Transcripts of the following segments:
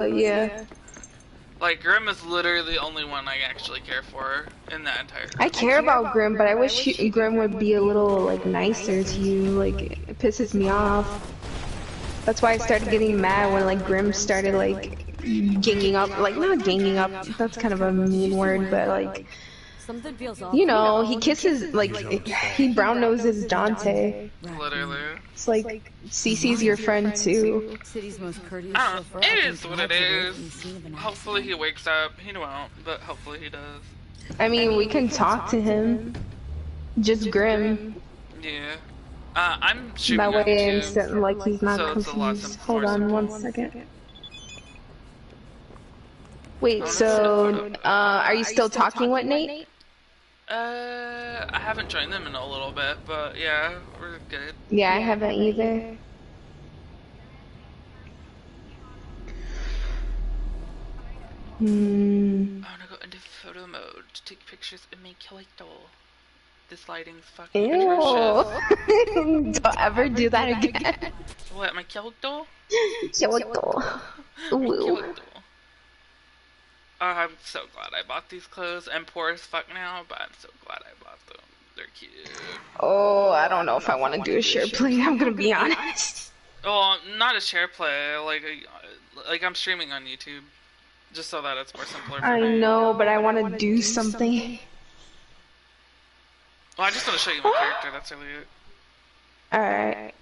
Yeah. Like, Grim is literally the only one I actually care for in that entire I group. care about Grim, but I wish Grim would be a little, like, nicer to you. Like, it pisses me off. That's why I started getting mad when, like, Grim started, like, ganging up. Like, not ganging up, that's kind of a mean word, but, like, Something feels off. you know, he kisses, like, he brown noses Dante. Literally. It's like, Cece's your friend, too. City's most courteous I don't know. chauffeur It often is what it glides away is. from the scene of an Hopefully he accident. wakes up. He won't, but hopefully he does. I mean, we can talk to him. Just Grim. Yeah. I'm shooting That on way, YouTube, instead, like, he's not so it's a lot confused. more Hold on simple. 1 second. Wait, so, are you still talking with Nate? I haven't joined them in a little bit, but yeah, we're good. Yeah, I haven't either. I wanna go into photo mode to take pictures of my character. This lighting's fucking atrocious. Ew. Don't ever do that again. What, my character? Character. Ooh. I'm so glad I bought these clothes. I'm poor as fuck now, but I'm so glad I bought them. They're cute. Oh, I don't know if I want to do a share play. I'm gonna be honest. Well, not a share play. Like I'm streaming on YouTube, just so that it's more simpler for me. I know, but I want to do something. Well, I just want to show you my character. That's really it. Alright.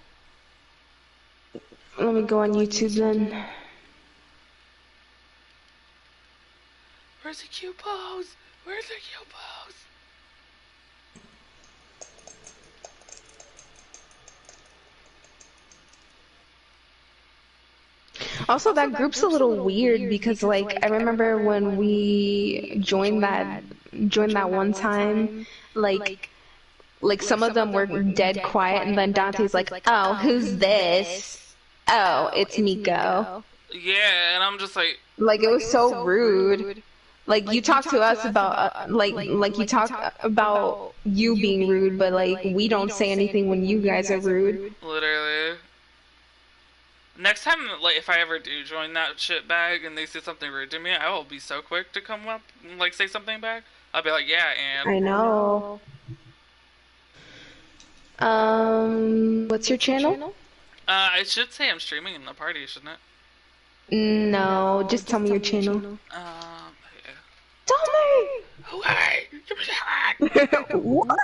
Let me go on YouTube then. Where's the cute pose? Where's the cute pose? Also, that group's a little weird because, like, I remember when we joined that one time, like some of them were dead quiet, and then Dante's like, "Oh, who's this? Oh, it's Miko." Yeah, and I'm just like it was so rude. Like, you talk to us about, like you talk about you being rude, but, like, we don't say anything when you guys are rude. literally. Next time, like, if I ever do join that shit bag and they say something rude to me, I will be so quick to come up and, like, say something back. I'll be like, yeah, and... I know. What's your channel? I should say I'm streaming in the party, shouldn't it? No, just tell me your channel. Yeah. Tell me! Hey! Give me that! What?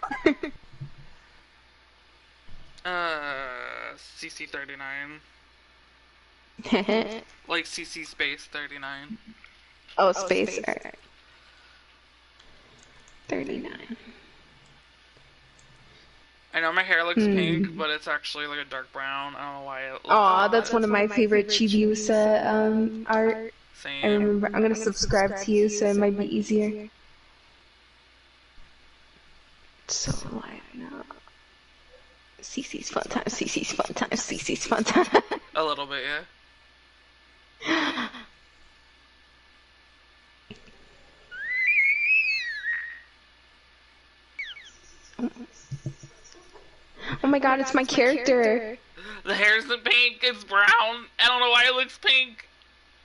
CC39. Like CC space 39. Oh, space. Alright. 39. I know my hair looks pink, but it's actually like a dark brown. I don't know why it looks Aw, that's one of my favorite Chibiusa art. same. I remember. I'm gonna subscribe to you so it might be easier. So live now. CC's fun time. CC's fun time. CC's fun time. A little bit, yeah. Oh my god, it's my character. The hair isn't pink, it's brown. I don't know why it looks pink.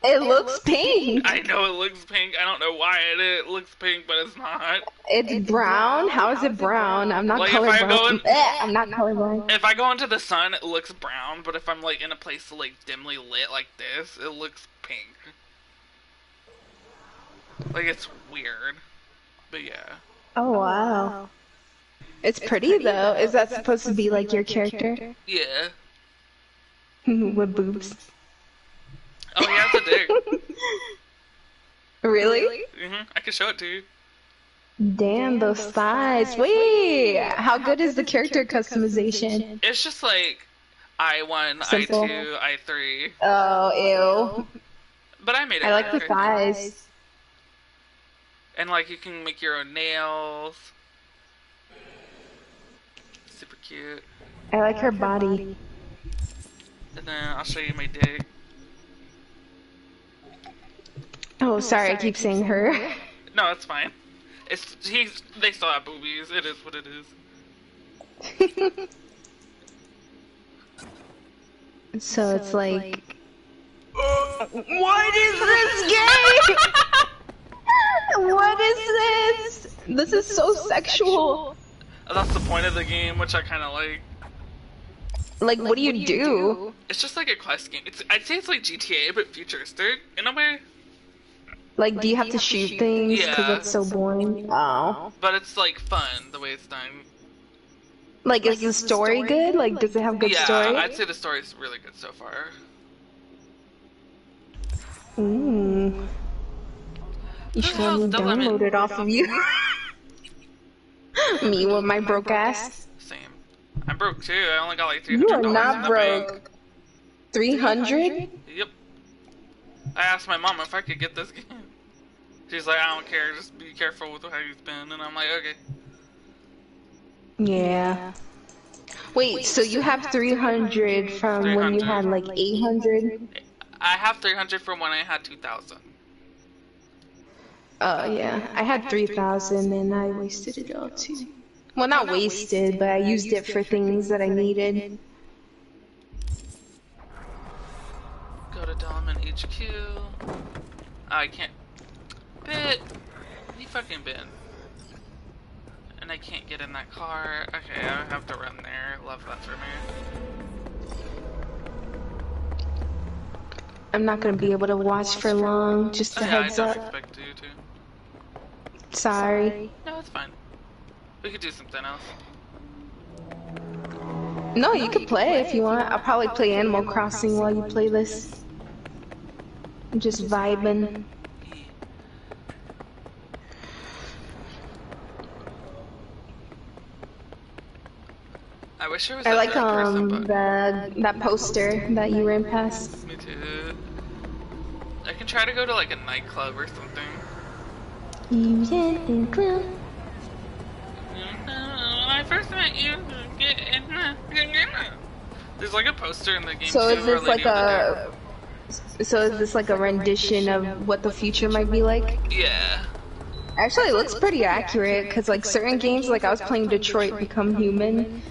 It looks pink. I know it looks pink. I don't know why it looks pink, but it's not. It's brown? How is it brown? I'm not Like, if I go colorblind. in- I'm not colorblind. If I go into the sun, it looks brown, but if I'm like in a place like dimly lit like this, it looks pink. Like, it's weird. But yeah. Oh wow. It's pretty though. Is that supposed to be like your character? Yeah. With boobs. Oh, he has a dick. Really? I can show it to you. Damn, those thighs. Wait, how good is the character customization? It's just like I1, Simple. I2, I3. Oh, ew. But I made it. I like the work. thighs. And like you can make your own nails. Super cute. I like her body. And then I'll show you my dick. Oh, sorry, I keep saying her. No, it's fine. They still have boobies. It is what it is. So it's like What is this game? What is this? This is so sexual. That's the point of the game, which I kind of like. Like, what do you do? It's just like a quest game. I'd say it's like GTA, but futuristic in a way. Like, do you have to shoot things? Because Yeah. it's so boring. Oh. But it's like fun the way it's done. Like, is the story good? Like, does it have good Yeah, story? I'd say the story's really good so far. Ooh. You should let me Still lemon. download it off of you. Me with my broke ass. Same. I'm broke too. I only got like $300 You are in the not bank. broke. 300? Yep. I asked my mom if I could get this game. She's like, I don't care. Just be careful with how you spend. And I'm like, okay. Yeah. Wait, so you have 300 from when you had like 800? I have 300 from when I had 2,000. Oh yeah, I had 3,000 and I wasted it all too. Well, not wasted, but I used it for things that I needed. Go to Delman HQ. I can't. Bit. You fucking been. And I can't get in that car. Okay, I have to run there. Love that for me. I'm not gonna be able to watch for long, just a Oh, yeah, I heads don't up. expect you to. Sorry. No, it's fine. We could do something else. No, you can play if you want. I'll probably play Animal Crossing while you play this. I'm just vibing. I wish I was I a like third person, but that poster that you ran past. me too. I can try to go to like a nightclub or something. When When I first met you, there's like a poster in the game So too, is where this like Lady so is this like a rendition of what the future might be like? Yeah. Actually, it looks pretty accurate because like certain games, like I was playing Detroit Become Human,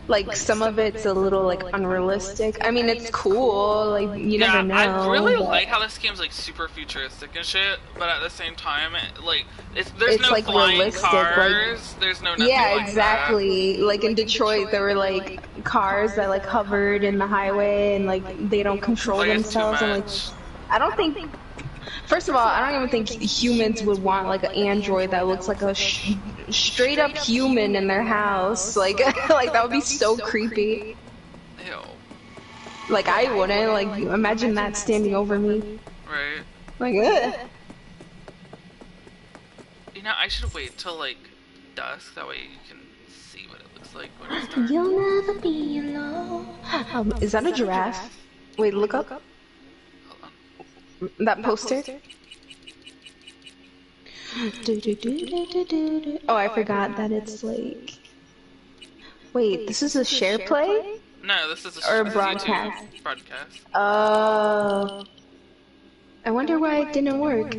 like some of it's a little like unrealistic. I mean, it's cool, like you never know. I really but like how this game's like super futuristic and shit, but at the same time, like there's It's, no like, flying realistic, cars. There's no nothing Yeah, like exactly. Like in Detroit, there were like cars that like hovered in the highway and like they don't control Like, it's too themselves. And like, much. I don't think. First of all, I don't even think humans would want like an android that looks like a straight up human in their house. Like, like that would be so creepy. Ew. Like I wouldn't. Like imagine that standing over me. Right. Like, ugh. You know, I should wait till like dusk. That way you can see what it looks like when it's dark. You'll never be alone. Is that a giraffe? Wait, look up. Hold on. That poster? Oh, I forgot that it's like... Wait, this is a share play? No, this is Or this is broadcast. YouTube broadcast. Oh. I wonder why it didn't work.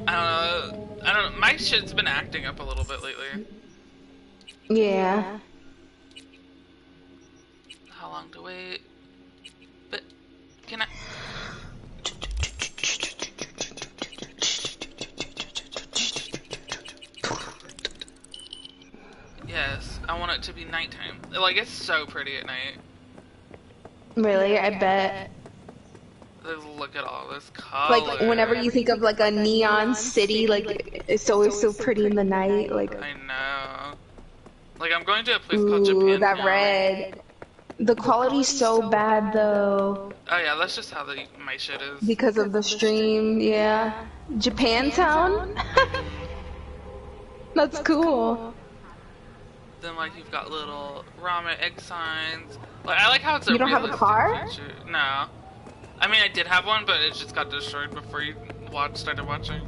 I don't know. My shit's been acting up a little bit lately. Yeah. How long to wait? But can I? Yes, I want it to be nighttime. Like, it's so pretty at night. Really? I bet. Look at all this color. Like, whenever you think of like a neon city, like, it's always so pretty in the night. Like, I know. Like, I'm going to a place called ooh, Japan. that red. The quality's so bad though. Oh yeah, that's just how my shit is. Because of the stream, yeah. Japantown? That's cool. Then like you've got little ramen egg signs. Like I like how it's a You don't have a realistic car? feature. No. I mean I did have one, but it just got destroyed before you started watching.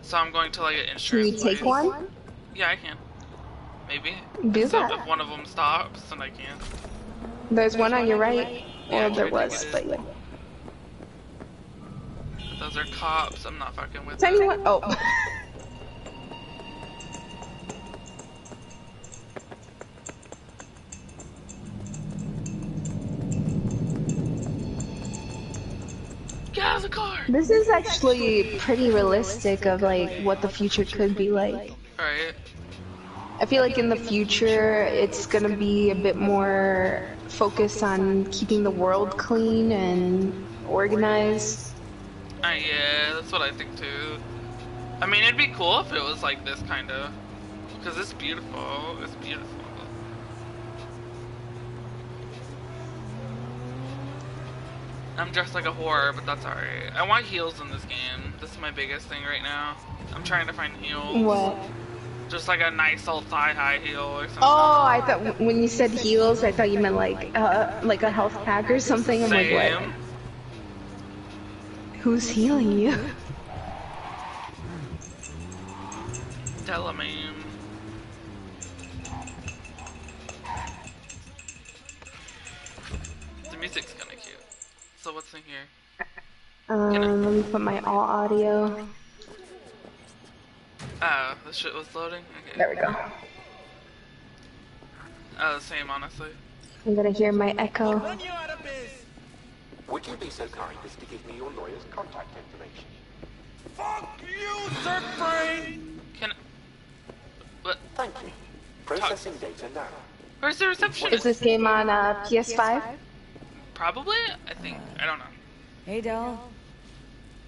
So I'm going to like an Can insurance you take place. one? Yeah, I can. Maybe. Do So that. if one of them stops, then I can. There's one on your right. Yeah, Or there I was, think but it yeah. Those are cops. I'm not fucking with Is them. anyone? Oh. Get out of the car! This is actually pretty realistic of like what the future could be like. Right. I feel like in the future it's gonna be a bit more focused on keeping the world clean and organized. Yeah, that's what I think too. I mean, it'd be cool if it was like this kind of, because it's beautiful. It's beautiful. I'm dressed like a whore, but that's alright. I want heels in this game. This is my biggest thing right now. I'm trying to find heels. What? Just like a nice old thigh-high heel or something. Oh, I thought when you said heels, I thought you meant like a health pack or something. I'm like, what? Same. Who's healing you? Delamain. The music's kinda cute. So what's in here? Let me put my all audio. Oh, this shit was loading? Okay. There we go. Oh, the same, honestly. I'm gonna hear my echo. Would you be so kind as to give me your lawyer's contact information? Fuck you, Zerkbrain! Can... What? Thank you. Processing data now. Where's the Is receptionist? this game on PS5? Probably? I think. I don't know. Hey, Del.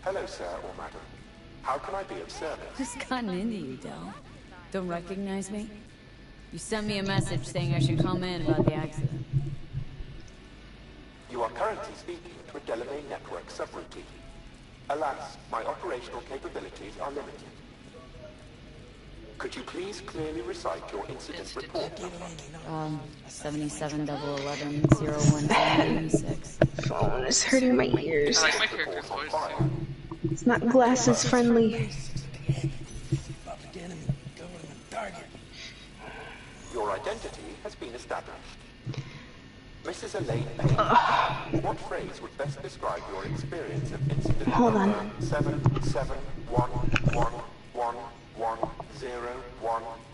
Hello, sir or madam. How can I be of service? Who's gotten into you, Del? Don't recognize me? You sent me a message saying I should come in about the accident. You are currently speaking to a Delamain network subroutine. Alas, my operational capabilities are limited. Could you please clearly recite your incident report number? 77-011-01-76. Phone is hurting my ears. I like my character's voice too. It's not glasses friendly. Your identity has been established. Mrs. Elaine Payne, what phrase would best describe your experience of incident Hold on. number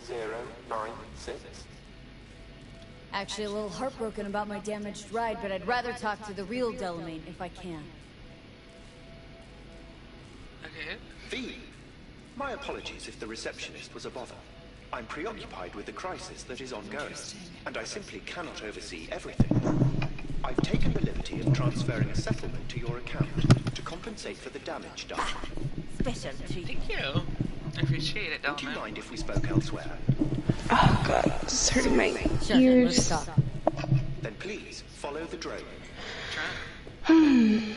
771111101096? Actually, a little heartbroken about my damaged ride, but I'd rather talk to the real Delamain if I can. Okay. V. My apologies if the receptionist was a bother. I'm preoccupied with the crisis that is ongoing, and I simply cannot oversee everything. I've taken the liberty of transferring a settlement to your account to compensate for the damage done. Special treat. Thank you. I appreciate it, Would you Delman. mind if we spoke elsewhere? Oh god, this is hurting my Let's ears. talk. Then please follow the drone. Oh,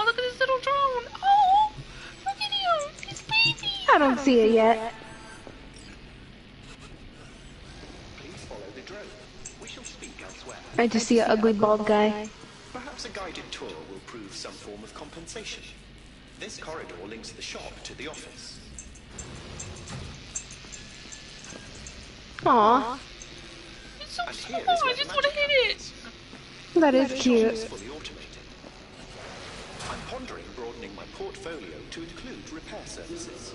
look at this little drone. Oh, look at him. He's baby. I don't see it yet. Please follow the drone. We shall speak elsewhere. I just see an ugly bald guy. Perhaps a guided tour will prove some form of compensation. This corridor links the shop to the office. Aw, It's so And small. here is I where just the want to magic hit it. happens. that is The shop cute. is fully automated. I'm pondering broadening my portfolio to include repair services.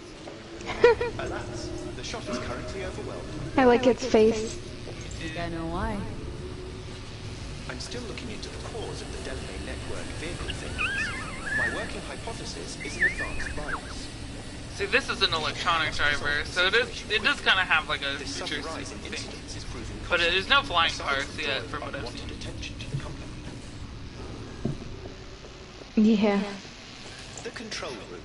Alas, the shop is currently overwhelmed. I like its face. Think I know why. I'm still looking into the cause of the Delamain network vehicle failures. My working hypothesis is an advanced virus. See, this is an electronic driver, so it does kind of have like a This sudden futuristic rise in thing. incidents is proving But costly. there's no flying Aside cars from yet, drawing from what I've unwanted seen. attention to the company. Yeah. The control room.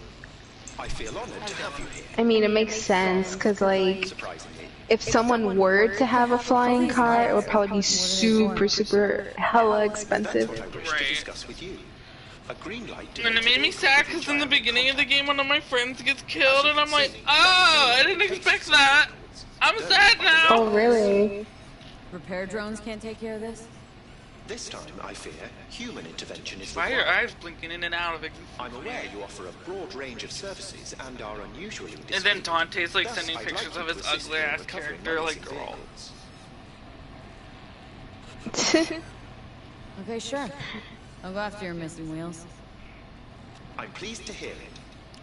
I feel honored to have you here. I mean, it makes sense, because, like, Surprisingly, if someone were to have a flying car, it would probably be super, super hella that's expensive. what I wish Right. to discuss with you. A green light. And it made me sad because in the beginning of the game, one of my friends gets killed, and I'm like, oh, I didn't expect that. I'm sad now. Oh, really? Repair drones can't take care of this? This time, I fear, human intervention is Why are your required. eyes blinking in and out of it? I'm aware you offer a broad range of services and are unusually discreet. And then Dante's like Thus, sending I'd pictures like of you his to assist ugly me in ass recovering character, my like, missing girl. vehicles. Okay, sure. I'll go after your missing wheels. I'm pleased to hear it.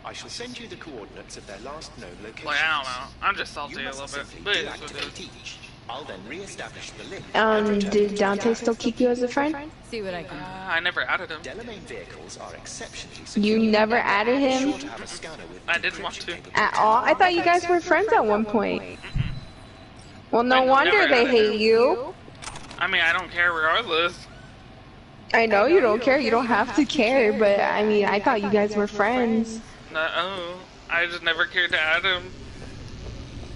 I shall send you the coordinates of their last known location. Like, I don't know. I'm just salty You a must little bit. simply But it is what it deactivate is. each. I'll then re-establish the link. and return Did to Dante Gary. still keep you as a friend? See what I can do. I never added him. Delamain vehicles are exceptionally You secure. never added him Sure to have a scanner with I didn't want decryption to. capability. at all? I thought you guys were friends at one point. Well, no I wonder never they added hate him. you. I mean, I don't care regardless. I know you don't care. You don't have to care, but I mean, I thought you guys were friends. No, I just never cared to add him.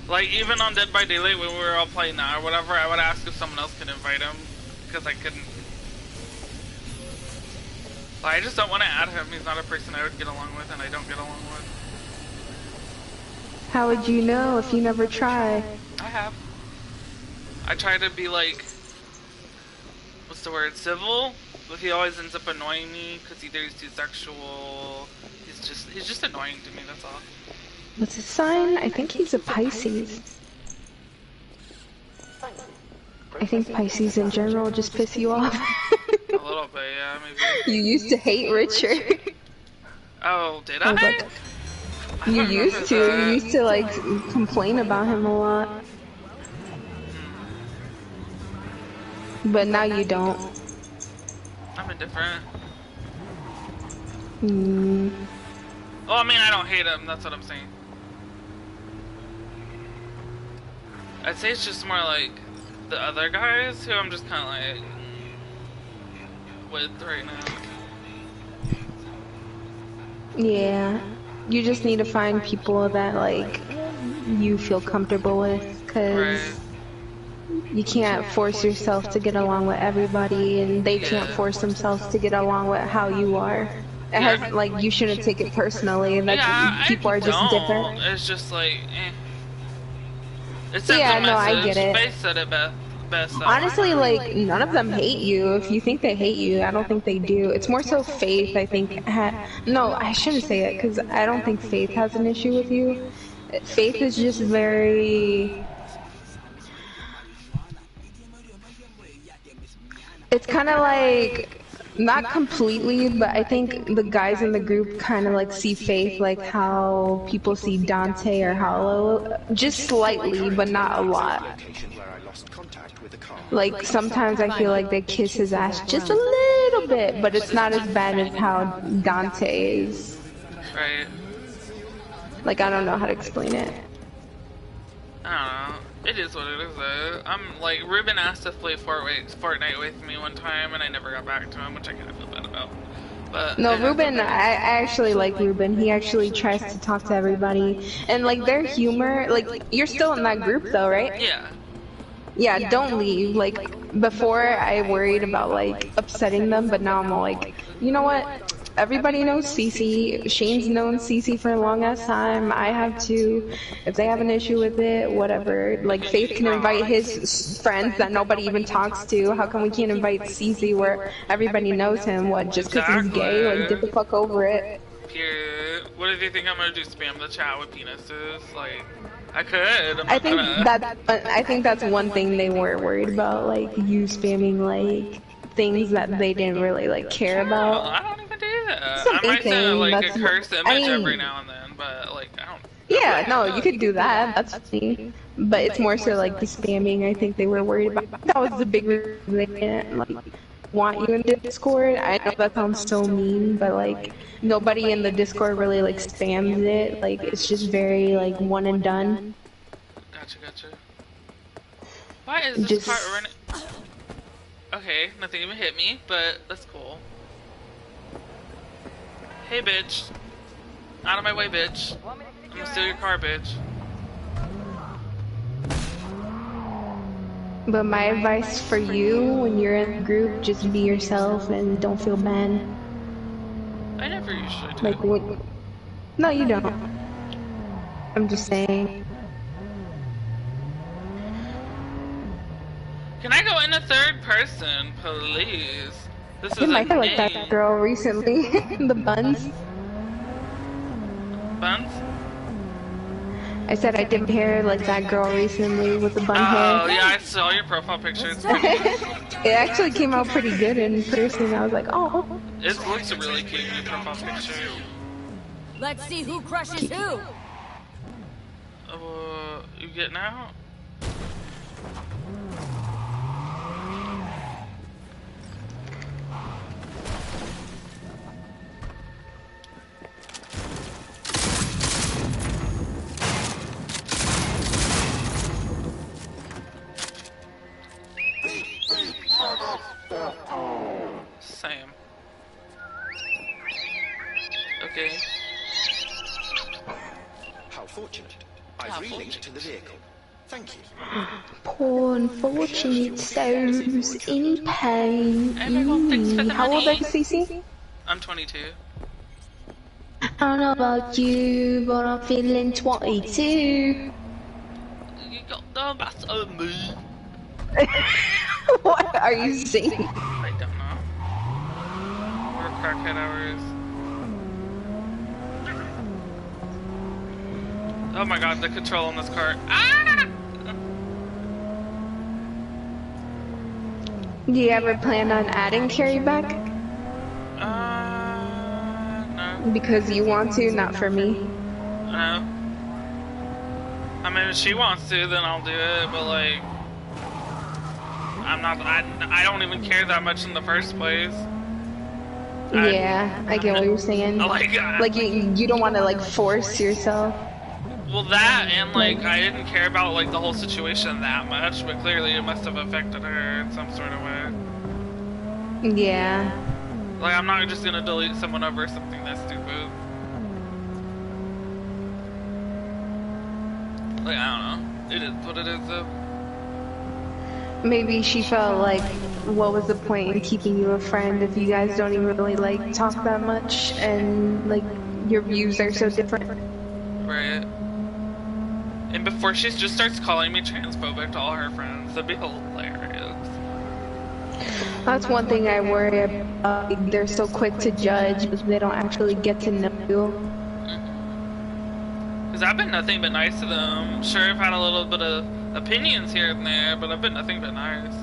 Like, even on Dead by Daylight when we were all playing that or whatever, I would ask if someone else could invite him. Because I couldn't. Like, I just don't want to add him. He's not a person I would get along with, and I don't get along with. How would you know if you never try? I have. I try to be like, what's the word, civil, but he always ends up annoying me because either he's too sexual, he's just annoying to me, that's all. What's his sign? I think he's a Pisces. I think Pisces in general just piss you off. A little bit, yeah, maybe. You used to hate Richard. Oh, did I was I? like, I you don't used remember to. You that. used to like complain about him a lot. But now you don't. I'm indifferent. Mm. Oh, I mean, I don't hate him, that's what I'm saying. I'd say it's just more like the other guys who I'm just kind of like with right now. Yeah. You just need to find people that like you feel comfortable with, cause Right. you can't force yourself to get along with everybody, and they can't force themselves to get along with how you are. It has like you shouldn't take it personally. That's Yeah, people I are just don't. different. It's just like, eh. It sends Yeah, a no, I message. get it. Faith said it best though. Honestly, like none of them hate you. If you think they hate you, I don't think they do. It's more so Faith. I think. No, I shouldn't say it because I don't think Faith has an issue with you. Faith is just very. It's kind of like, not completely, but I think the guys in the group kind of like see Faith like how people see Dante or Hollow, just slightly, but not a lot. Location where I lost contact with the car. Like sometimes I feel like they kiss his ass just a little bit, but it's not as bad as how Dante is. Right. Like I don't know how to explain it. I don't know. It is what it is though. I'm like, Ruben asked to play Fortnite with me one time and I never got back to him, which I kind of feel bad about. But No, Ruben, I actually like Ruben. He actually tries to talk to everybody. And like their humor, like you're still in that group though, right? Yeah. Yeah, don't leave. Like before I worried about like upsetting them, but now I'm all like, you know what? Everybody knows Cece. Shane's known Cece for a long ass time. I have too. If they have an issue with it, whatever. Like Faith can invite his friends that nobody even talks to. How come we can't invite Cece where everybody knows him? What, just because he's gay? Like get the fuck over it. Period. What if you think I'm gonna do spam the chat with penises? Like, I could. I'm I not think gonna. I think that's one thing they were worried about, like you spamming like things that they didn't really like care Well, about. I don't even do that. It's a I big might send thing, like a that's- cursed image I mean- every now and then, but like I don't. Yeah, no, you could do that. That's funny. But it's more so like the spamming. I think they were worried about. That was the big reason they didn't like want you in the Discord. I know that sounds so mean, but like nobody in the Discord really like spams it. Like it's just very like one and done. Gotcha. Why is this Just- part running? Okay, nothing even hit me, but that's cool. Hey, bitch. Out of my way, bitch. I'm gonna steal your car, bitch. But my advice for you when you're in the group, just be yourself and don't feel bad. I never usually do. Like what? No, you don't. I'm just saying. Can I go in a third person, please? This is You a might feel like game. that girl recently. The buns. Buns? I said I did my hair like that girl recently with the bun Oh, hair. yeah, I saw your profile picture. It's pretty. It actually came out pretty good in person. I was like, oh. It looks really cute in your profile picture. Let's see who crushes who. You getting out? Okay. How fortunate. How I've relinked fortunate. to the vehicle. Thank you. Poor unfortunate souls in pain. Everyone thanks for the How old are money. you, Cece? I'm 22. I don't know about you, but I'm feeling 22. You got the best of me. What are you singing? I don't know. We're crackhead hours. Oh my god, the control on this car. Ah! Do you ever plan on adding Carrie back? No. Because you want to, not for me. No. I mean, if she wants to, then I'll do it, but like... I don't even care that much in the first place. Yeah, I get what you're saying. Like you don't want to like force yourself. well, that and like I didn't care about like the whole situation that much, but clearly it must have affected her in some sort of way. Yeah. Like I'm not just gonna delete someone over something that's stupid. Like I don't know. It is what it is though. Maybe she felt like, what was the point in keeping you a friend if you guys don't even really like talk that much and like your views are so different. Right. And before she just starts calling me transphobic to all her friends, that'd be hilarious. That's one thing I worry about. They're so quick to judge, but they don't actually get to know you. Because I've been nothing but nice to them. Sure, I've had a little bit of opinions here and there, but I've been nothing but nice.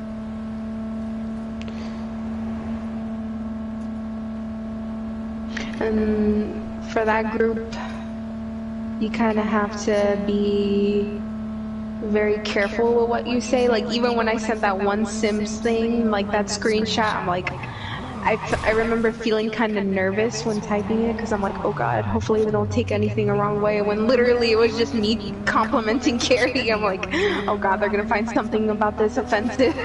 And for that group, you kind of have to be very careful with what you say. Like, even when I sent that one Sims thing, like that screenshot, I'm like, I remember feeling kind of nervous when typing it because I'm like, oh god, hopefully they don't take anything the wrong way. When literally it was just me complimenting Carrie. I'm like, oh god, they're gonna find something about this offensive.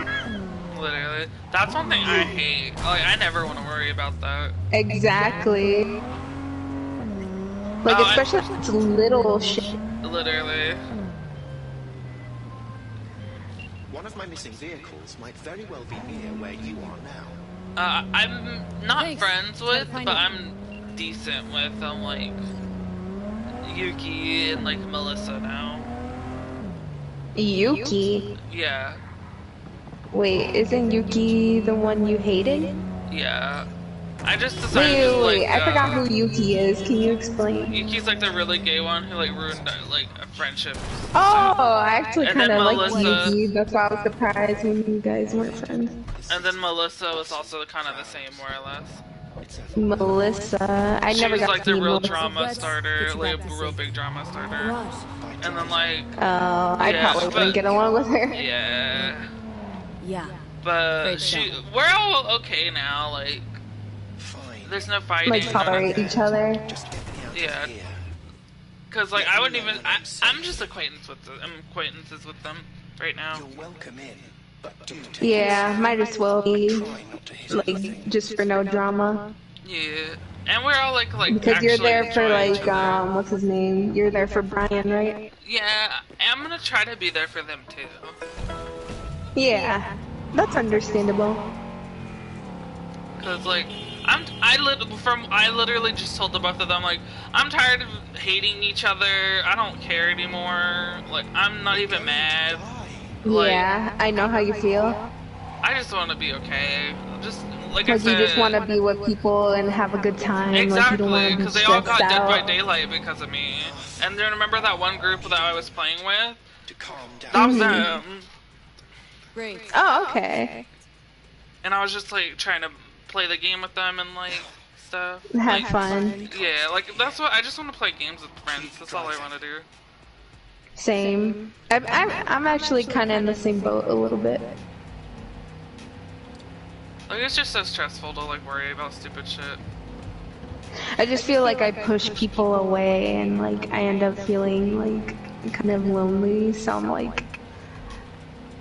Literally. That's one thing I hate. Like, I never want to worry about that. Exactly. Like, especially if it's little shit. Literally. One of my missing vehicles might very well be near where you are now. I'm not Thanks. friends Try to with, find but it. I'm decent with, like, Yuki and, like, Melissa now. Yuki? Yeah. Wait, isn't Yuki the one you hated? Yeah. I just decided to, Wait, like, I forgot who Yuki is. Can you explain? Yuki's, like, the really gay one who, like, ruined, like, a friendship. Oh, I actually And kind then of like Melissa. Yuki. That's why I was surprised when you guys weren't friends. And then Melissa was also kind of the same, more or less. Melissa, I She never was got like to the meet real Melissa. drama Let's starter, get you like back a to real safe. big drama starter. Rush. And then like, Oh, I Yeah, probably but- wouldn't get along with her. yeah. Yeah. But Afraid she, so. we're all okay now. Like, Fine. there's no fighting. Like, or tolerate nothing. each other. Just get me out Yeah. of here. Cause like I wouldn't even. I'm just acquaintances with them right now. You're welcome in, but do take Yeah, might as well be. Try not to hit anything. Like, just for no drama. Yeah. And we're all like Because you're actually there for, enjoying like, each other. what's his name? You're there for Brian, right? Yeah, I'm gonna try to be there for them too. Yeah, that's understandable. Cause like I literally just told the both of them like I'm tired of hating each other. I don't care anymore. Like I'm not even mad. Like, Yeah, I know how you feel. I just want to be okay. Just like I Like, said. you just want to be with people and have a good time. Like, you Exactly, don't want to be because they all got stressed Dead by out. Daylight because of me. And then remember that one group that I was playing with? To calm down. That was them. Great. Oh, okay. And I was just like trying to play the game with them and like stuff. Have Like, fun. Yeah, like that's what I just want to play games with friends. That's all I want to do. Same. I'm actually kind of in the same boat a little bit. Like it's just so stressful to like worry about stupid shit. I just feel like I push people away and like I end up feeling like kind of lonely. So I'm like,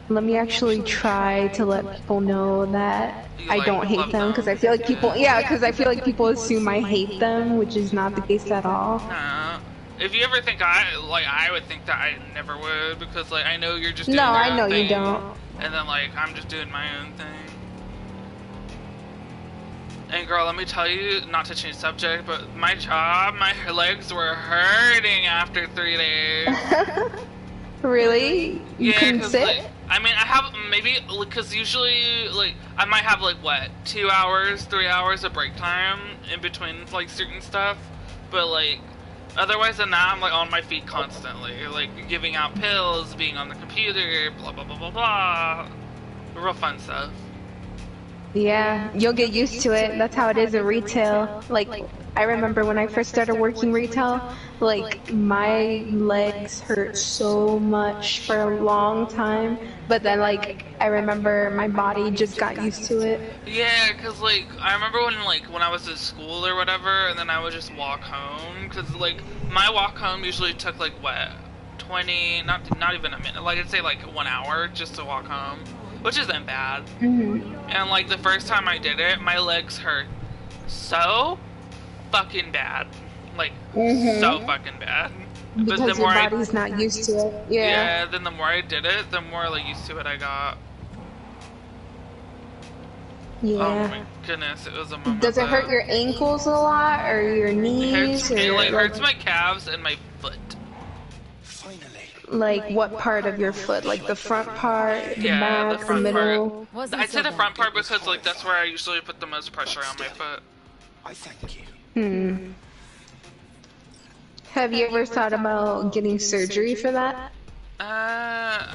Let me actually try to let people know that You, I like, don't hate love them, because I them. feel like people, yeah, because I feel like people assume I hate them, which is not the case at all. Nah. If you ever think I would think that I never would, because like I know you're just doing No, your I own know thing, you don't. and then like I'm just doing my own thing. And girl, let me tell you, not to change subject, but my job, my legs were hurting after 3 days. Really? You Yeah, couldn't cause sit? like, I mean, I have maybe, cause usually like I might have like what 2 hours, 3 hours of break time in between like certain stuff, but like otherwise than that, I'm like on my feet constantly, like giving out pills, being on the computer, blah blah blah blah blah, real fun stuff. Yeah, you'll get used to it. That's how it is in retail. Like, I remember when I first started working retail, like, my legs hurt so much for a long time. But then, like, I remember my body just got used to it. Yeah, cause like I remember when I was in school or whatever, and then I would just walk home, cause like my walk home usually took like what 20, not even a minute, like I'd say like 1 hour just to walk home, which isn't bad. And like the first time I did it, my legs hurt so fucking bad, like so fucking bad. But Because the your more body's not used to it. Yeah. then the more I did it, the more like used to it I got. Yeah. Oh my goodness, it was a moment. Does it hurt your ankles a lot, or your It knees, hurts, it or like hurts my calves and my foot. Finally. like what part of your foot? Like the front part, the Yeah, back, the the front middle? Wasn't I'd say so the bad. front part because like that's where I usually put the most pressure on my foot. I thank you. Have you ever thought about getting surgery for that? I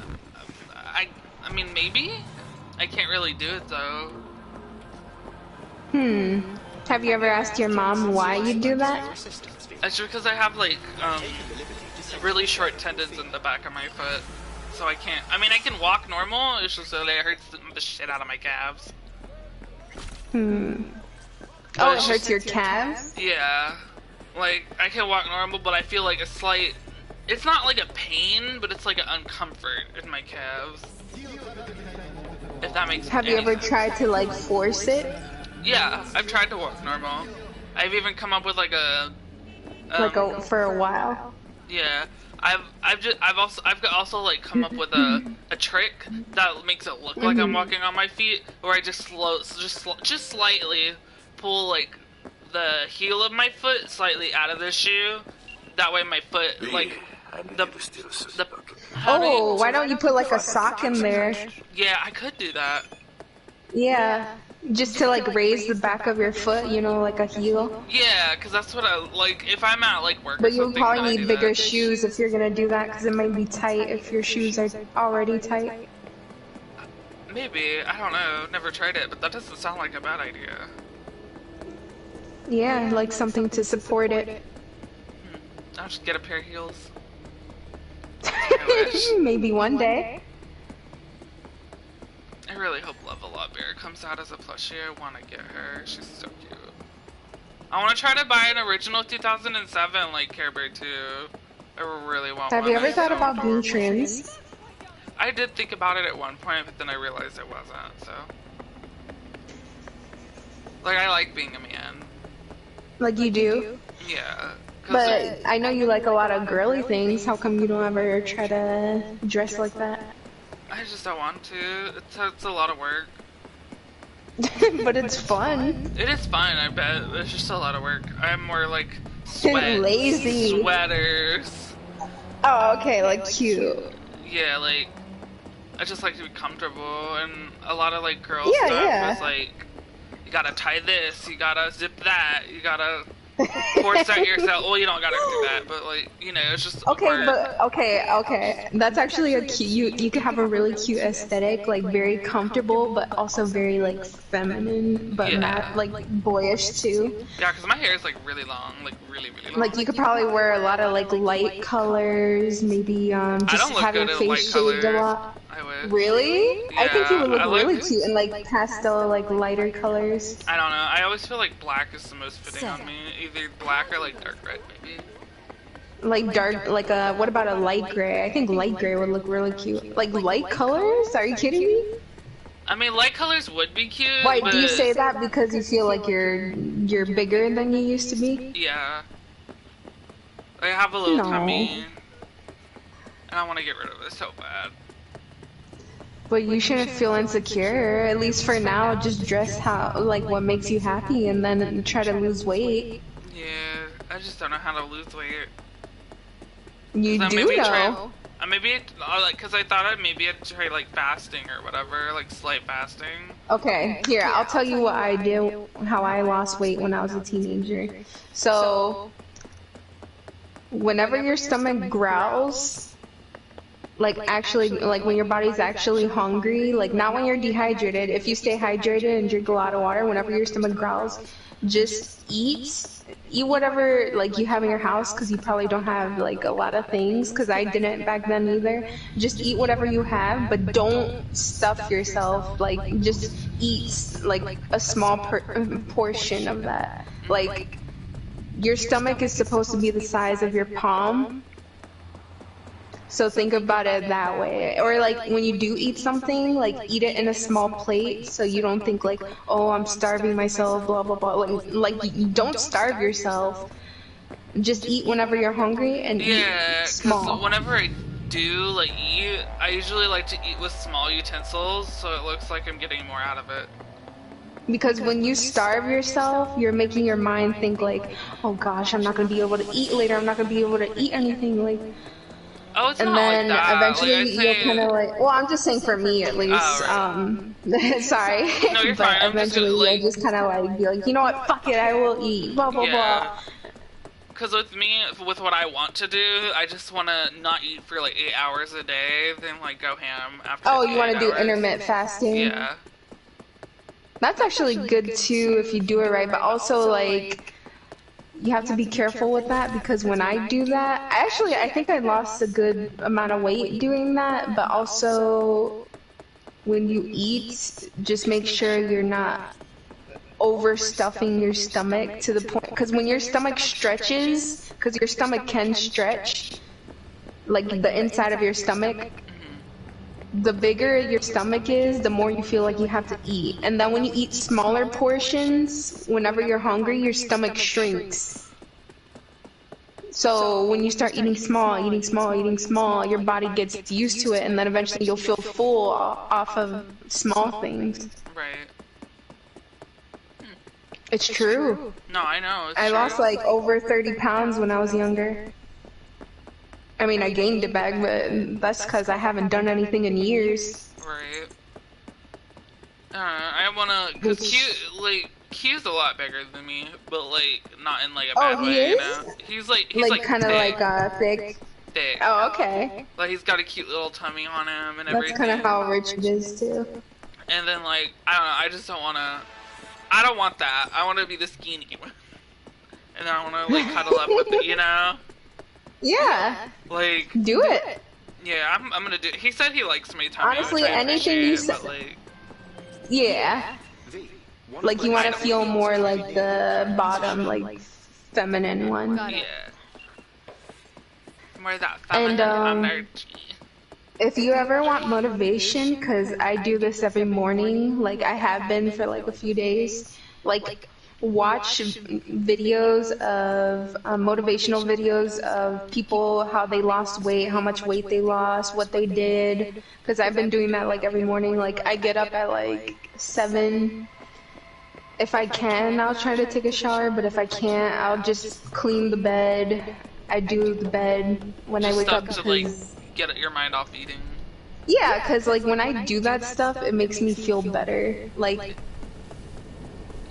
mean maybe. I can't really do it though. Have you ever asked your mom why you do that? Assistance fee. It's because I have like really short tendons in the back of my foot, so I can't. I mean I can walk normal. It's just that it hurts the shit out of my calves. Oh, it hurts your calves? Yeah, like I can walk normal, but I feel like a slight. It's not like a pain, but it's like an uncomfort in my calves. If that makes Have you any ever sense. tried to like force it? Yeah, I've tried to walk normal. I've even come up with like a. For a while? Yeah, I've also like come up with a trick that makes it look like I'm walking on my feet, where I just slightly pull like the heel of my foot slightly out of the shoe. That way my foot like the Oh, why don't you put like a sock in there? yeah, I could do that. Yeah, just to like raise the back of your foot, you know, like a heel. Yeah, because that's what I like. If I'm at like work or But you'll something, then I probably do need bigger that. shoes if you're gonna do that, because it might be tight if your shoes are already tight. Maybe, I don't know. Never tried it, but that doesn't sound like a bad idea. Yeah, like something to support it. I'll just get a pair of heels. I wish. Maybe one day. I really hope Level Up Bear comes out as a plushie. I want to get her. She's so cute. I want to try to buy an original 2007 like Care Bear too. I really want Have one. you ever It's thought so about being adorable. trans? I did think about it at one point, but then I realized it wasn't. So, like, I like being a man. Like you do? Yeah. 'Cause But I know you like a lot of girly things. How come you don't ever try to dress like that? I just don't want to. It's a lot of work. But it's fun. It is fun, I bet. It's just a lot of work. I'm more like sweat, Lazy. sweaters. Oh, okay, like cute. Yeah, like I just like to be comfortable, and a lot of like girl Yeah, stuff yeah. is like you gotta tie this, you gotta zip that, you gotta corset yourself. Well, you don't gotta do that, but like you know, it's just Okay, work. but okay. That's actually a cute. You could have a really cute aesthetic, like very comfortable, but also very like feminine, but Yeah. not like boyish too. Yeah, because my hair is like really long, like really long. Like you could probably wear a lot of like light colors, maybe I just don't look have your good in light face shaved a colors. lot. I wish. Really? I think you would Yeah, I look like- really cute in like pastel, like lighter colors. I don't know. I always feel like black is the most fitting on me. Either black or like dark red, maybe. Like dark, like a, what about a light gray? I think light gray would look really cute. Like light colors? Are you kidding me? I mean, light colors would be cute. Why, but... do you say that because you feel like you're bigger than you used to be? Yeah. I have a little No. tummy. And I want to get rid of it so bad. But you shouldn't feel insecure. At least for now, just dress how, like, what makes you happy, and then try to lose weight. Yeah, I just don't know how to lose weight. You So do maybe know. because I thought maybe I'd try like fasting or whatever, like slight fasting. Okay, here, I'll tell you what I did, how I lost weight when I was a teenager. So, whenever your stomach growls, like actually, like when your body's actually hungry, like not when you're dehydrated, if you stay hydrated and drink a lot of water, whenever your stomach growls, just eat whatever like you have in your house, because you probably don't have like a lot of things, because I didn't back then either. Just eat whatever you have, but don't stuff yourself. Like just eat like a small portion of that. Like your stomach is supposed to be the size of your palm, so think about it that way. Or like when you do eat something, like eat it in a small plate, so you don't think like, oh, I'm starving myself, blah blah blah. Like you don't starve yourself. Just eat whenever you're hungry and eat small. Because whenever I do like eat, I usually like to eat with small utensils, so it looks like I'm getting more out of it. Because when you starve yourself, you're making your mind think like, oh gosh, I'm not gonna be able to eat later. I'm not gonna be able to eat anything like. Oh, it's And not then like that. eventually like, you're kind of like, well, I'm just saying for me at least. right. Sorry. No, you're but fine. I'm just eventually gonna, you'll just kind of like be like, you know what, fuck it, I will eat, blah, blah, blah. Because with me, with what I want to do, I just want to not eat for like 8 hours a day, then like go ham after. Oh, you want to do hours. intermittent fasting? Yeah. That's actually good too if you do it right, but also like, you have to be careful with that, because when I do that, I think I lost a good amount of weight doing that, but also when you eat, just make sure you're not overstuffing your stomach to the point, because when your stomach stretches, because your stomach can stretch, like the inside of your stomach, the bigger your stomach is, the more you feel like you have to eat. And then when you eat smaller portions, whenever you're hungry, your stomach shrinks. So when you start eating small, your body gets used to it, and then eventually you'll feel full off of small things. Right. It's true. No, I know. It's I true. lost like over 30 pounds when I was younger. I mean, I gained it back, but that's because I haven't done anything in years. Right. I wanna, cause Q's a lot bigger than me, but like not in like a bad way, you know. He's like kind of like thick. Thick. Oh, okay. Like he's got a cute little tummy on him and That's everything. kind of how Richard is too. And then like I don't know, I just don't wanna. I don't want that. I want to be the skinny one, and then I want to like cuddle up with it, you know. Yeah. Like. Do it. Yeah, I'm gonna do. He said he likes my tummy. Honestly, which I anything you appreciate, say. but, like, Yeah. Like you want to feel more like the bottom, like feminine one. yeah. More that And, feminine energy. If you ever want motivation, because I do this every morning, like I have been for like a few days, like watch videos of motivational videos of people, how they lost weight, how much weight they lost, what they did, because I've been doing that like every morning. Like I get up at like 7. If I can, I'll try to take a shower, but if I can't, I'll just clean the bed. I do the bed when I wake up to like because... get your mind off eating. Yeah, because like when I do that stuff, it makes me feel better. Like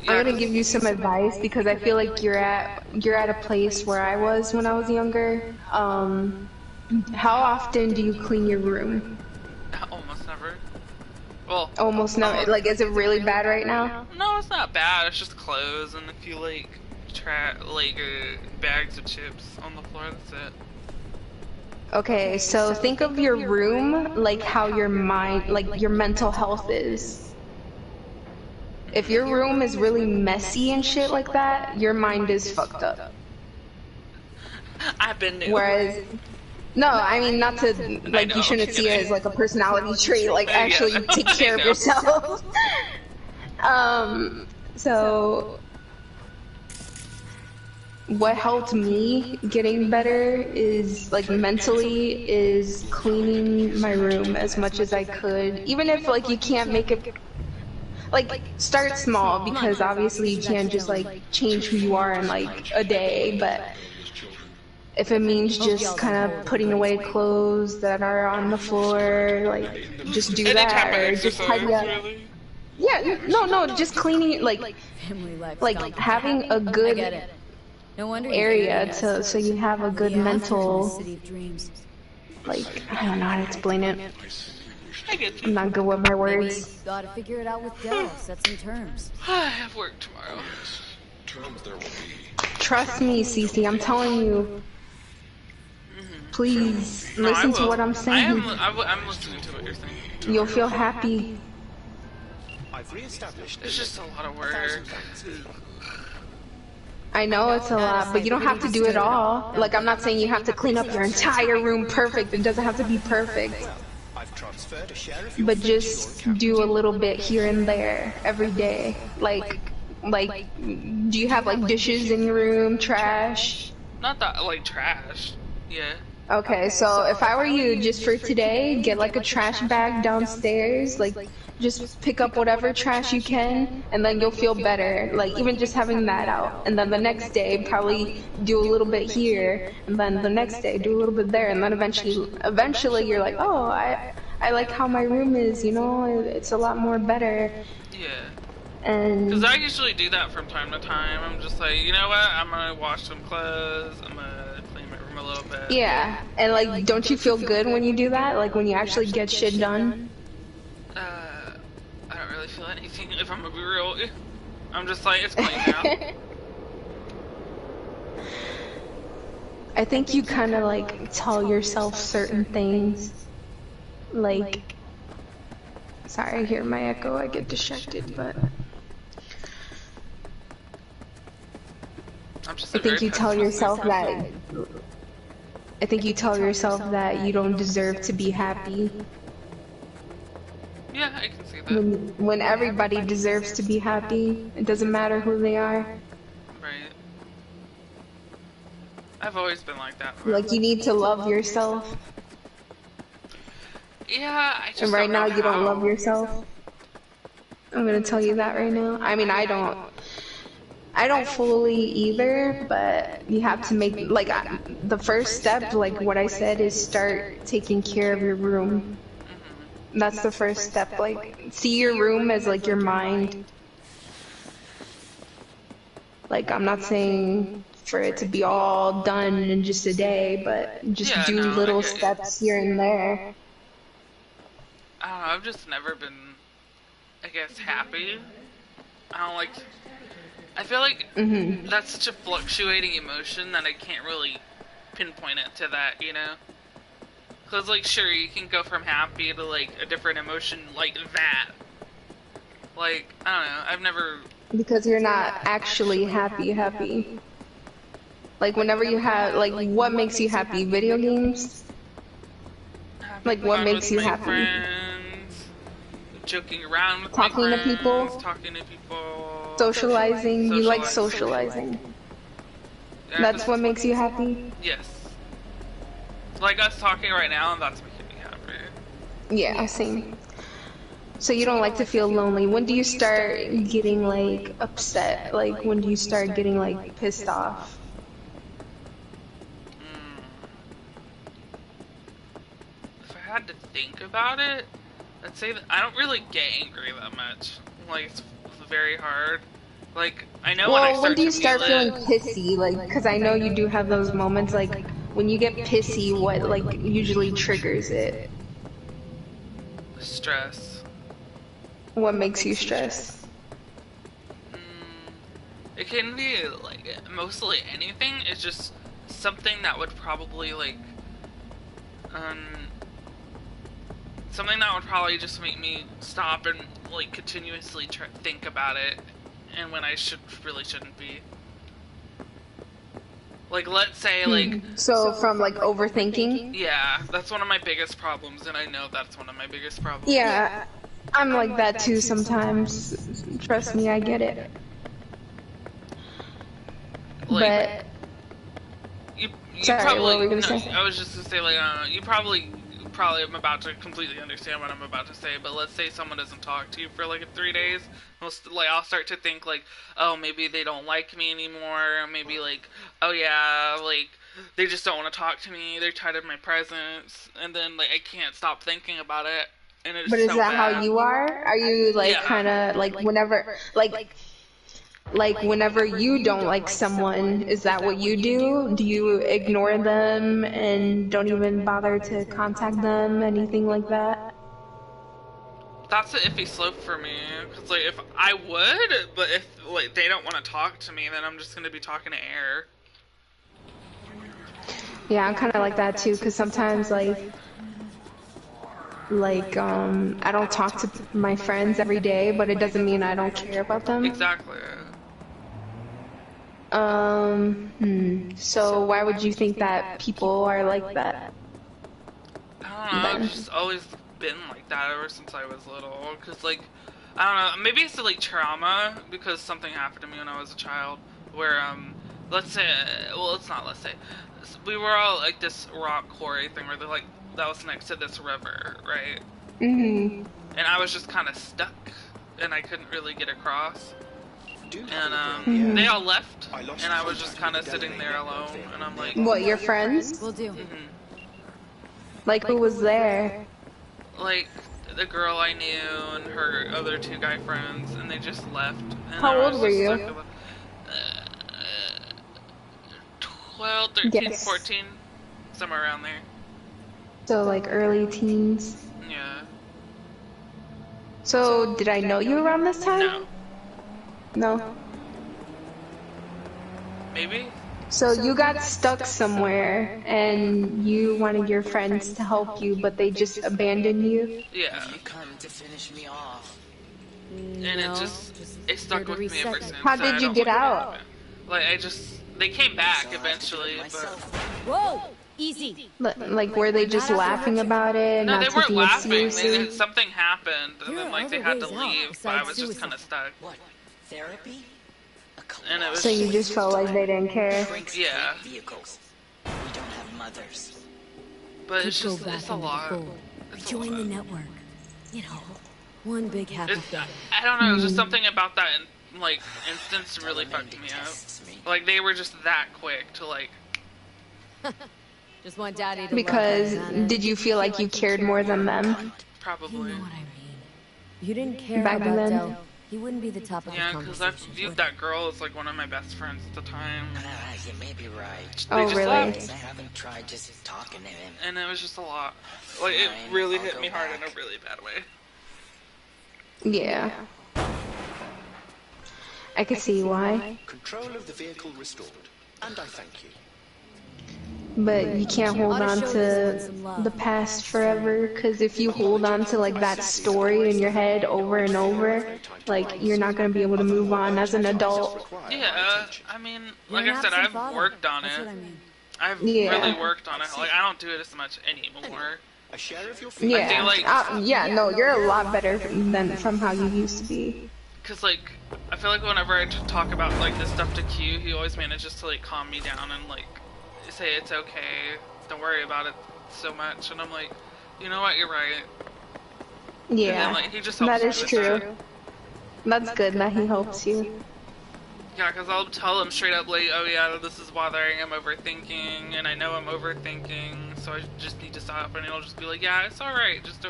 I'm gonna give you some advice, because I feel like you're at a place where I was when I was younger. How often do you clean your room? Almost never. Well, Almost never. Like, is it really bad right now? no, it's not bad. It's just clothes and a few like bags of chips on the floor. That's it. Okay, so think of your room like how your mind, like your mental health is. If your room is really messy and shit like that, your mind is fucked up. I've been new. Whereas, no, I mean not to like you shouldn't see it as like a personality trait. Like actually take care of yourself. So what helped me getting better is like mentally is cleaning my room as much as I could, even if like you can't make it. Like, start small, because obviously you can't just, like, change who you are in, like, a day, but if it means just kind of putting away clothes that are on the floor, like, just do that, or just tidy up. Really? Yeah, no, just cleaning, like having a good area so you have a good mental, like, I don't know how to explain it. I get you. I'm not good with my words. Gotta figure it out with Del. Set some terms. I have work tomorrow. Terms there will be. Trust me, Cece, I'm telling you. Please, listen to what I'm saying. I'm listening to what you're saying. You'll feel happy. I've re-established. It's just a lot of work. I know it's a lot, but you don't have to do it all. Like, I'm not saying you have to clean up your entire room perfect. It doesn't have to be perfect. I've transferred a share of your But just do a little bit here and there every day. Like, do you have like dishes in your room, trash? Not that, like, trash. Yeah. Okay, so if I were you, just for today, get like a trash bag downstairs, like just pick up whatever trash you can, and then you'll feel better. Like even just having that out, and then the next day probably do a little bit here, and then the next day do a little bit there, and then eventually you're like, oh, I like how my room is, you know, it's a lot more better. Yeah. And Because I usually do that from time to time. I'm just like, you know what? I'm gonna wash some clothes. I'm gonna clean my room a little bit. yeah, and like, don't you feel good when you do that? Like when you actually get shit done? I don't really feel anything if I'm gonna be real. I'm just like, it's clean now. I think you kind of like tell yourself certain things. Like, sorry, I hear my echo, I get distracted, but I'm just I think you tell yourself that you don't deserve to be happy. Yeah, I can see that. When everybody deserves to be happy, it doesn't matter who they are. Right. I've always been like that. Like, you need to love yourself. Yeah, I just And right don't now know you don't how. love yourself. I'm gonna tell you that right now. I mean, I don't fully either, but you have to make, like, the first step, like what I said, is start taking care of your room. That's the first step. Like, see your room as like your mind. Like, I'm not saying for it to be all done in just a day, but just Yeah, do no, I little get you. steps here and there. I don't know, I've just never been, I guess, happy. I don't like, I feel like that's such a fluctuating emotion that I can't really pinpoint it to that, you know? Because, like, sure, you can go from happy to, like, a different emotion like that. Like, I don't know, I've never... Because you're not actually happy. Like, whenever you have, like, what makes you happy? Video games? Like, what fun makes with you my happy? Friends, joking around with Talking my to friends, people? talking to people, Socializing? You like socializing. Yeah, That's what makes you happy? Yes. Like us talking right now, that's making me happy. Yeah, same. So you don't like to feel lonely. When do you start getting, like, upset? Like, when do you start getting, like, pissed off? If I had to think about it, I'd say that I don't really get angry that much. Like, it's very hard. Like, I know when I Well, start when do you to start feel feeling pissy? Like, because I know you do have those moments, like, when you get pissy, what, like, usually triggers it? stress. What makes you stress? It can be, like, mostly anything. It's just something that would probably, like, something that would probably just make me stop and, like, continuously think about it, and when I really shouldn't be. Like, let's say, like... So from like overthinking? Yeah, that's one of my biggest problems, and I know that's one of my biggest problems. Yeah, I'm like that too sometimes. Trust me, I get it. Like, But you sorry, probably... what were you gonna no, say? I was just gonna say, like, I don't know, you probably am about to completely understand what I'm about to say, but let's say someone doesn't talk to you for, like, 3 days, I'll start to think, like, oh, maybe they don't like me anymore, maybe, like, oh, yeah, like, they just don't want to talk to me, they're tired of my presence, and then, like, I can't stop thinking about it, and it's But is so that bad. how you are? Are you like Yeah. kind of like whenever whenever you don't like someone, is that what you do? Do you ignore them and don't even bother to contact them, anything like that? That's an iffy slope for me, because, like, if I would, but if, like, they don't want to talk to me, then I'm just going to be talking to air. Yeah, I'm kind of like that too, because sometimes I don't talk to my friends every day, but it doesn't mean I don't care about them. Exactly. So why would you think that people are like that? I don't know, I've just always been like that ever since I was little, because, like, I don't know, maybe it's, like, trauma, because something happened to me when I was a child, where, let's say, well, it's not let's say, we were all, like, this rock quarry thing, where they're, like, that was next to this river, right? Mm-hmm. And I was just kind of stuck, and I couldn't really get across. And they all left, and I was just kind of sitting there alone, and I'm like... What, your friends? Will do. Like, who was there? Like, the girl I knew and her other 2 guy friends, and they just left. And How I was old were just you? stuck with, 12, 13, Yes. 14, somewhere around there. So, like, early teens. Yeah. So, did I know you around this time? No. No. Maybe? So you got stuck somewhere, and you wanted your friends to help you, but they just abandoned you? Yeah. You come to finish me off. And it stuck here to with me ever reset since. it. How I did you don't get like out? it. Like, they came back So I have to do it eventually, but... myself. Whoa! Easy. Like, were they just laughing about it, No, not they weren't taking it laughing. seriously? Something happened, and There then, are like, they other had to ways out leave, but I besides was just suicide. kind of stuck. What? Therapy? A And it was So you just felt like they didn't care? Shrinks Yeah. freight vehicles. We don't have mothers. But it's Go just, back it's a into the lot. fold. It's a Join the lot. network. You know, one big happy It's, family. I don't know, it was just something about that, like, instance really Telemandy fucked me up. tests me. Like, they were just that quick to, like... Just want daddy to Because love her, did you feel like you cared more than them? You Probably. know what I mean. You didn't care Back about then? Del. He wouldn't be the top of Yeah, the because I conversation. viewed that girl as, like, one of my best friends at the time. You may be right. Oh, just really? left. I haven't tried just talking to him. And it was just a lot. Like, it Fine, really I'll hit go me hard in back. a really bad way. Yeah. I could see why. Control of the vehicle restored. And I thank you. But you can't hold Oughta on show this to one some love. the past forever, because if you hold on to like that story in your head over and over, like you're not gonna be able to move on as an adult. Yeah, I mean, like You're I an said, absent I've father. worked on That's it. what I mean. I've Yeah. really worked on it. Like, I don't do it as much anymore. A share of your Yeah, feel like- yeah, no, you're a lot better than from how you used to be. Cause, like, I feel like whenever I talk about, like, this stuff to Q, he always manages to, like, calm me down and, like, say it's okay, don't worry about it so much. And I'm like, you know what, you're right. Yeah, And then, like, he just helps that me is with true. that. That's good that he helps you. Yeah, because I'll tell him straight up, like, oh yeah, this is bothering, I'm overthinking, and I know I'm overthinking, so I just need to stop, and he'll just be like, yeah, it's alright, just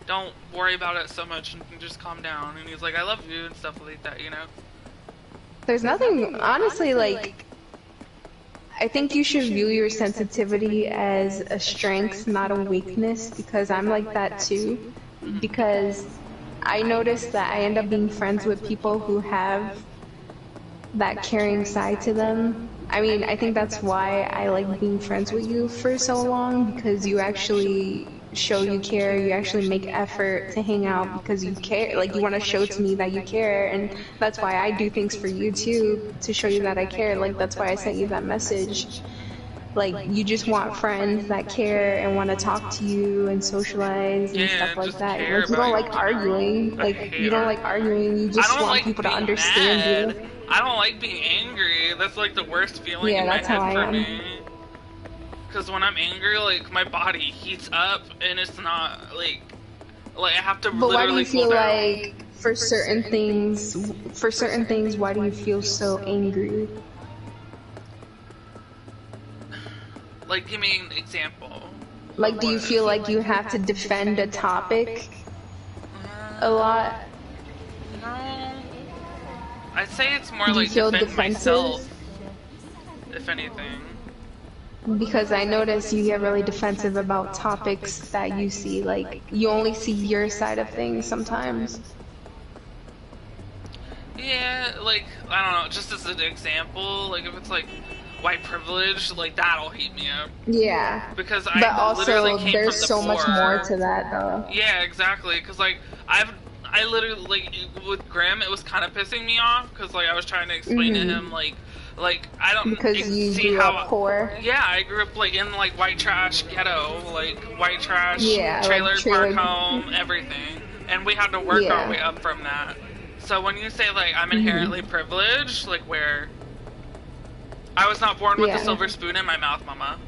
don't worry about it so much, and just calm down, and he's like, I love you, and stuff like that, you know? There's nothing, honestly, like, I think you should view your sensitivity as a strength, not a weakness, because I'm like that too. Because I noticed that I end up being friends with people who have that caring side to them. I mean, I think that's why I like being friends with you for so long, because you actually show you care, you actually make effort to hang out because you care, like you want to show to me that you care, and that's why I do things for you too, to show you that I care. Like that's why I sent you that message. Like you just want friends that care and want to talk to you and socialize and stuff like that. Like you don't like arguing. Like you don't like arguing. You just want people to understand you. I don't like being angry. That's like the worst feeling in my head for me. Because when I'm angry, like my body heats up and it's not like I have to. But why do you feel like for certain things, why do you feel so angry? Like, give me an example. Like, do you feel like you have to defend a topic a lot? No. I'd say it's more Do you like feel defend defensive? myself, if anything. Because I notice you get really defensive about topics that you see. Like, you only see your side of things sometimes. Yeah, like, I don't know, just as an example, like, if it's like white privilege, like, that'll heat me up. Yeah. Because but also, there's so much more to that, though. Yeah, exactly. Because, like, I literally, like, with Grimm, it was kind of pissing me off. Because, like, I was trying to explain to him, like, I don't because you see grew how up poor. Yeah, I grew up like in like white trash ghetto, like white trash trailer park home, everything, and we had to work our way up from that. So when you say like I'm inherently privileged, like where I was not born with a silver spoon in my mouth, mama.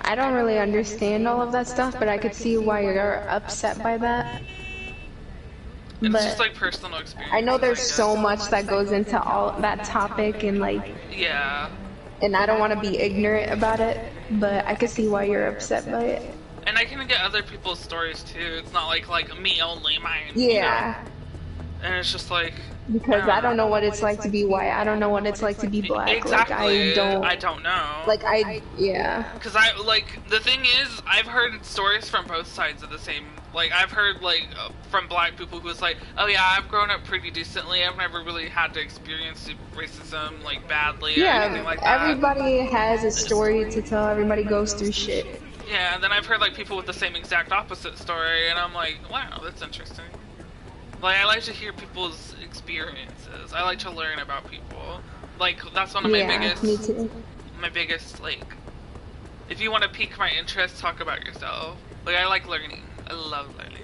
I don't really understand all of that stuff, but I could see why you're upset by that. It's just like personal experience. I know there's so much that goes into all that topic and like and I don't want to be ignorant about it, but I can see why you're upset by it. And I can get other people's stories too. It's not like me only, mine. Yeah. You know? And it's just like because I don't know what it's like to be white. I don't know what it's like to be black. Exactly. Like, I don't know. Like Because the thing is, I've heard stories from both sides of the same. Like I've heard from black people who's like, oh yeah, I've grown up pretty decently. I've never really had to experience racism like badly or anything like that. Everybody has a story to tell. Everybody goes through shit. Yeah, and then I've heard like people with the same exact opposite story, and I'm like, wow, that's interesting. Like, I like to hear people's experiences. I like to learn about people. Like, that's one of my biggest... me too. My biggest, like... If you want to pique my interest, talk about yourself. Like, I like learning. I love learning.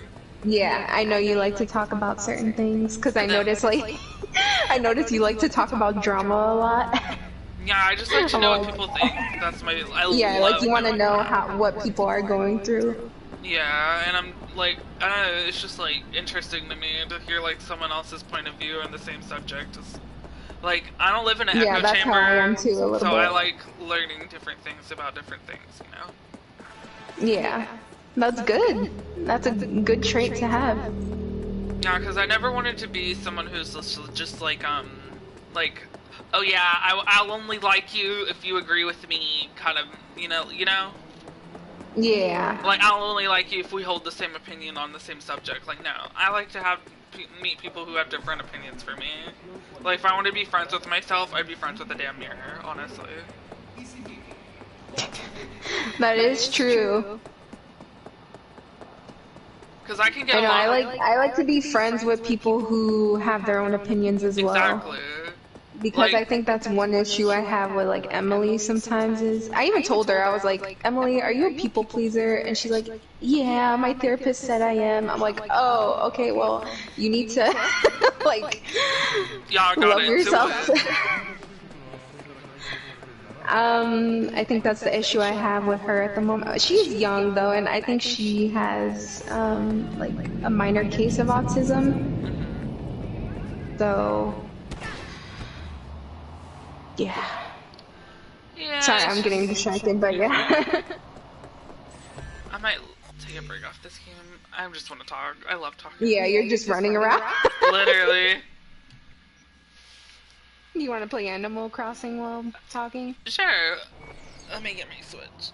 Yeah, I know you like to talk about certain things, because I notice, like... I notice you like to talk about drama a lot. Yeah, I just like to know what people think. That's my... like, you want to know what people are going through. Yeah, and I'm like, I don't know, it's just like interesting to me to hear like someone else's point of view on the same subject. It's, like, I don't live in an echo that's chamber, how I am too, a little so bit. I like learning different things about different things, you know? Yeah, that's good. That's a good trait to have. Yeah, because I never wanted to be someone who's just like, oh yeah, I'll only like you if you agree with me, kind of, you know? Yeah. Like, I'll only like you if we hold the same opinion on the same subject. Like, no. I like to meet people who have different opinions for me. Like, if I want to be friends with myself, I'd be friends with a damn mirror, honestly. That is true. Because I can get I like to be friends with people who have their own opinions as well. Exactly. Because I think that's one issue I have with like Emily sometimes is I even told her, I was like, Emily, are you a people pleaser? And she's like, yeah, my therapist said I am. I'm like, oh, okay, well, you need to like love yourself. I think that's the issue I have with her at the moment. She's young though, and I think she has like a minor case of autism. So yeah. Sorry, I'm getting distracted, but yeah. I might take a break off this game. I just want to talk. I love talking. Yeah, you're just running around. Literally. You want to play Animal Crossing while talking? Sure. Let me get my Switch.